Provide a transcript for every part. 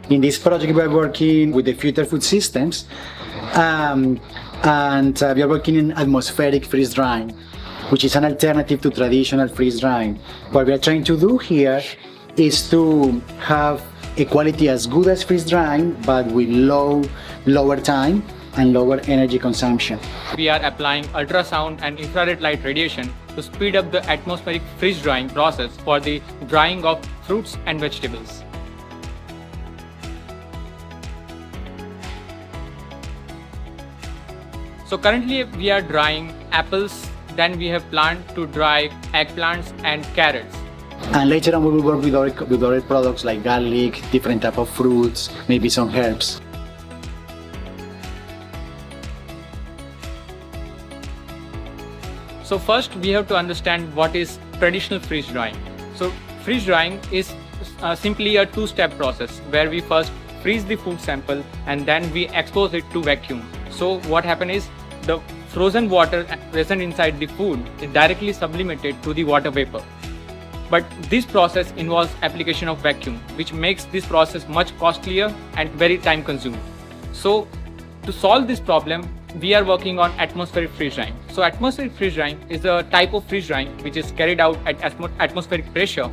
In this project, we are working with the future food systems, and we are working in atmospheric freeze drying, which is an alternative to traditional freeze drying. What we are trying to do here is to have a quality as good as freeze drying, but with lower time and lower energy consumption. We are applying ultrasound and infrared light radiation to speed up the atmospheric freeze drying process for the drying of fruits and vegetables. So currently we are drying apples, then we have planned to dry eggplants and carrots. And later on we will work with other products like garlic, different type of fruits, maybe some herbs. So first we have to understand what is traditional freeze drying. So freeze drying is simply a two-step process where we first freeze the food sample and then we expose it to vacuum. So what happens is the frozen water present inside the food is directly sublimated to the water vapor. But this process involves application of vacuum, which makes this process much costlier and very time consuming. So to solve this problem, we are working on atmospheric freeze drying. So atmospheric freeze drying is a type of freeze drying which is carried out at atmospheric pressure.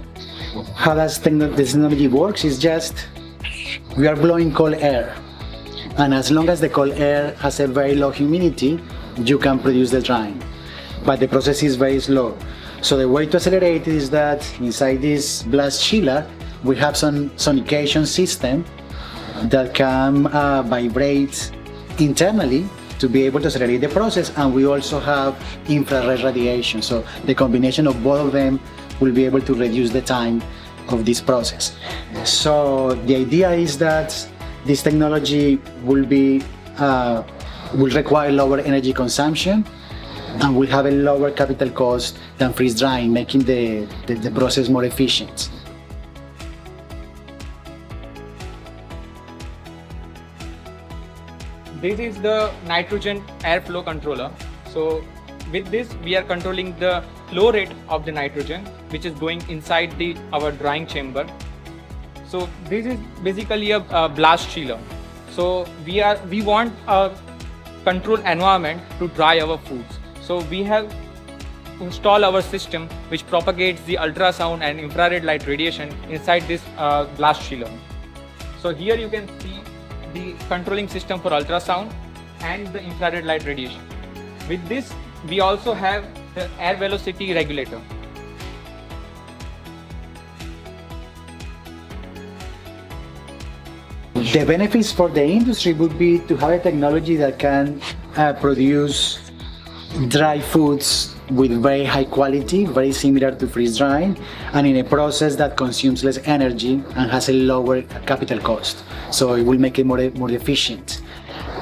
How this technology works is just we are blowing cold air, and as long as the cold air has a very low humidity, you can produce the drying. But the process is very slow. So the way to accelerate it is that inside this blast chiller, we have some sonication system that can vibrate internally to be able to accelerate the process, and we also have infrared radiation. So the combination of both of them will be able to reduce the time of this process. So the idea is that this technology will require lower energy consumption and will have a lower capital cost than freeze drying, making the process more efficient. This is the nitrogen airflow controller. So with this, we are controlling the flow rate of the nitrogen, which is going inside our drying chamber. So this is basically a blast chiller. So we want a controlled environment to dry our foods. So we have installed our system which propagates the ultrasound and infrared light radiation inside this blast chiller. So here you can see the controlling system for ultrasound and the infrared light radiation. With this, we also have the air velocity regulator. The benefits for the industry would be to have a technology that can produce dry foods with very high quality, very similar to freeze drying, and in a process that consumes less energy and has a lower capital cost. So it will make it more efficient.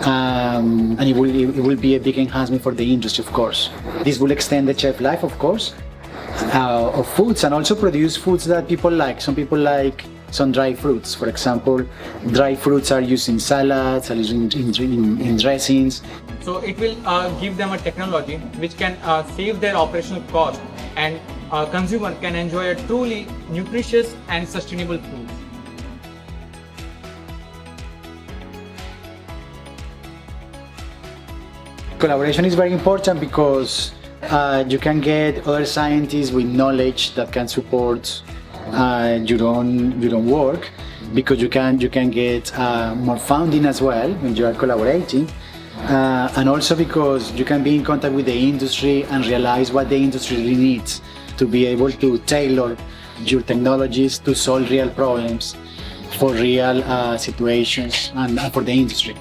And it will be a big enhancement for the industry, of course. This will extend the shelf life, of course, of foods, and also produce foods that people like. Some people like some dry fruits. For example, dry fruits are used in salads, are used in dressings. So it will give them a technology which can save their operational cost, and consumer can enjoy a truly nutritious and sustainable food. Collaboration is very important because you can get other scientists with knowledge that can support your own work, because you can get more funding as well when you are collaborating, and also because you can be in contact with the industry and realize what the industry really needs to be able to tailor your technologies to solve real problems for real situations and for the industry.